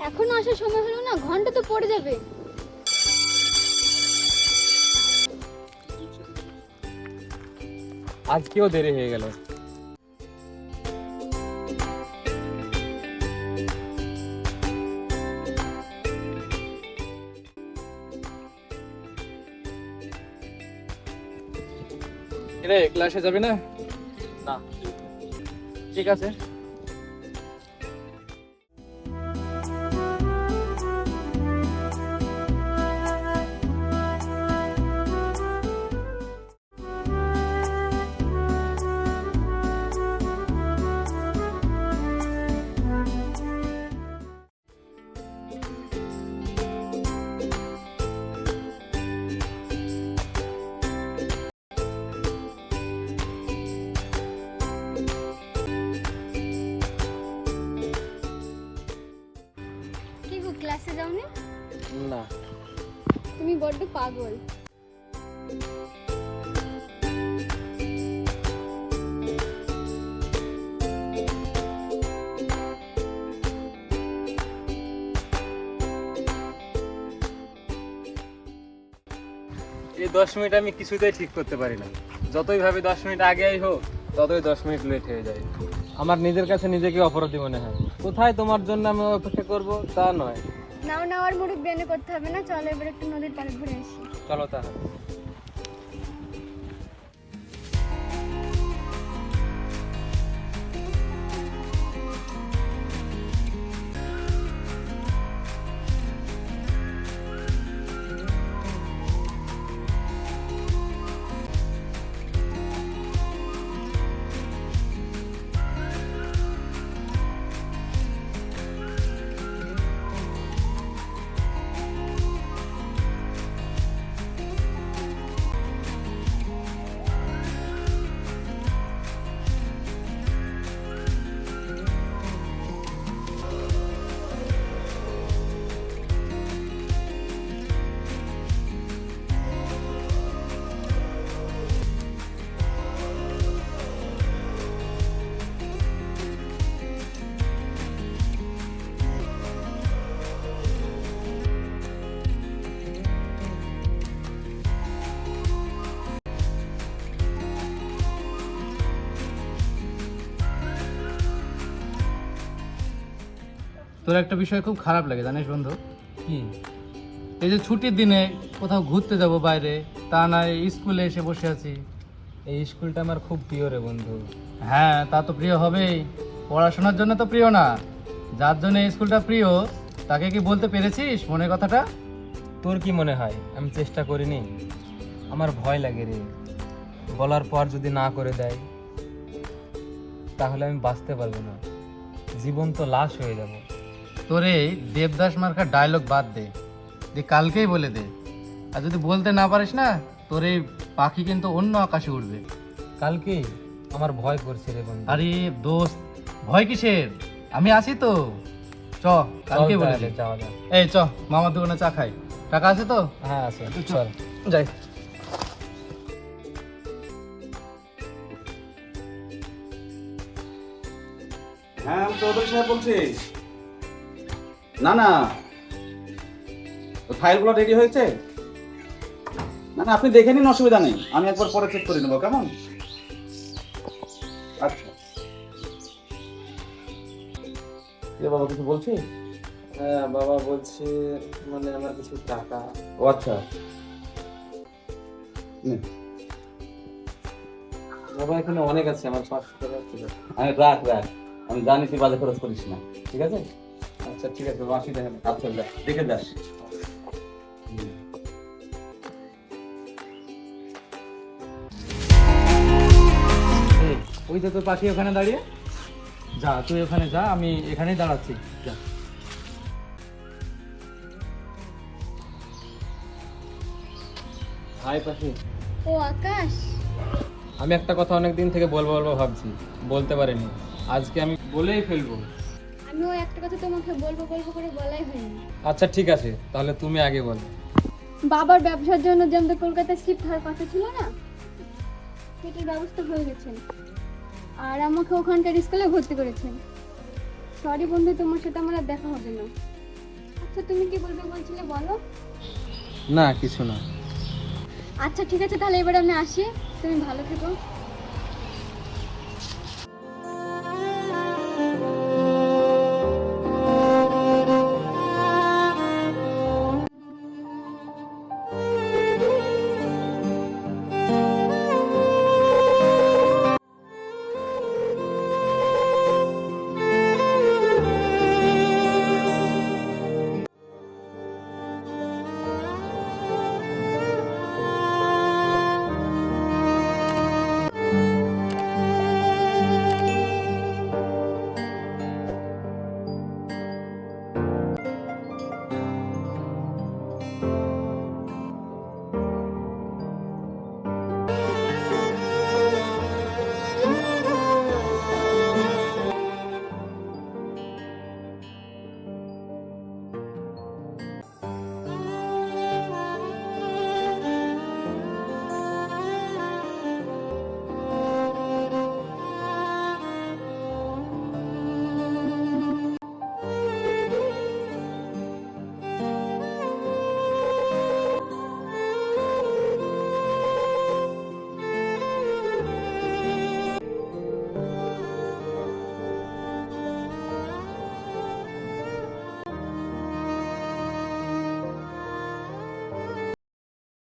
এখনো আসার সময় হলো না, ঘন্টা তো পড়ে যাবে। আজকেও দেরি হয়ে গেল। রে ক্লাসে যাবি না? না, ঠিক আছে। কি গো, ক্লাসে যাওনি? না, তুমি বড্ড পাগল। এই 10 মিনিট আমি কিছুতেই ঠিক করতে পারি না। যতই ভাবি 10 মিনিট আগেই হোক, ততই 10 মিনিট লেট হয়ে যায়। আমার নিজের কাছে নিজেকে অপরাধী মনে হয়। কোথায় তোমার জন্য আমি অপেক্ষা করব তা নয়। নাও নাও, আর মুরুখ বেনে করতে হবে না, চলো এবার একটু নদীর পাড়ে ঘুরে আসি। চলো তাহলে। তোর একটা বিষয় খুব খারাপ লাগে জানিস বন্ধু? কি? এই যে ছুটির দিনে কোথাও ঘুরতে যাব বাইরে, তা না এই স্কুলে এসে বসে আছি। এই স্কুলটা আমার খুব প্রিয় রে বন্ধু। হ্যাঁ, তা তো প্রিয় হবেই, পড়াশোনার জন্য তো প্রিয় না। যার জন্য এই স্কুলটা প্রিয় তাকে কি বলতে পেরেছিস মনের কথাটা? তোর কি মনে হয় আমি চেষ্টা করিনি? আমার ভয় লাগে রে, বলার পর যদি না করে দেয় তাহলে আমি বাঁচতে পারবো না, জীবন তো লাশ হয়ে যাব। তোর এই দেবদাস মার্কার ডায়লগ বাদ দে, কালকেই বলে দে। আর যদি বলতে না পারিস না, তোর এই পাখি কিন্তু অন্য আকাশে উঠবে। কালকে আমার ভয় করছে রে বন্ধু। আরে দোস্ত, ভয় কিসের? আমি আছি তো। চ, কালকে বলে দে। যাওয়া যাক। এই চ, মামার দোকানে চা খাই। টাকা আছে তো? হ্যাঁ আছে, চল যাই। হ্যাঁ, আমি চৌধুরী সাহেব বলছি। না না, ফাইলগুলো রেডি হয়েছে? না না, আপনি দেখে নিন, অসুবিধা নেই, আমি একবার পরে চেক করে নেবো, কেমন? আচ্ছা। এ বাবা কিছু বলছি? হ্যাঁ বাবা বলছে, মানে আমার কিছু টাকা। ও আচ্ছা, নে। বাবা এখানে অনেক আছে, আমার 500 টাকা ছিল। আমি রাখ রাখ, আমি জানি তুই বাজে খরচ করিস না, ঠিক আছে? আচ্ছা ঠিক আছে, 80 টাকা। আচ্ছা যা, দেখে যাস। এই, ওই যে তোর পাখি ওখানে দাঁড়িয়ে। যা, তুই ওখানে যা, আমি এখানেই দাঁড়াচ্ছি। যা। হাই পাখি। ও আকাশ, আমি একটা কথা অনেক দিন থেকে বলবো বলবো ভাবছি, বলতে পারিনি। আজকে আমি বলেই ফেলবো। আমিও একটা কথা তোমাকে বলবো বলবো করে বলাই হয়নি। আচ্ছা ঠিক আছে, তাহলে তুমি আগে বলো। বাবার ব্যবসার জন্য যে আমাদের কলকাতায় শিফট হওয়ার কথা ছিল না, সেটার ব্যবস্থা হয়ে গেছে। আর আমাকে ওখানকার স্কুলে ভর্তি করেছেন। সরি বন্ধু, তোমার সাথে আমার আর দেখা হবে না। আচ্ছা তুমি কি বলবে বলছিলে বলো। না কিছু না। আচ্ছা ঠিক আছে তাহলে এবার আমি আসি, তুমি ভালো থেকো।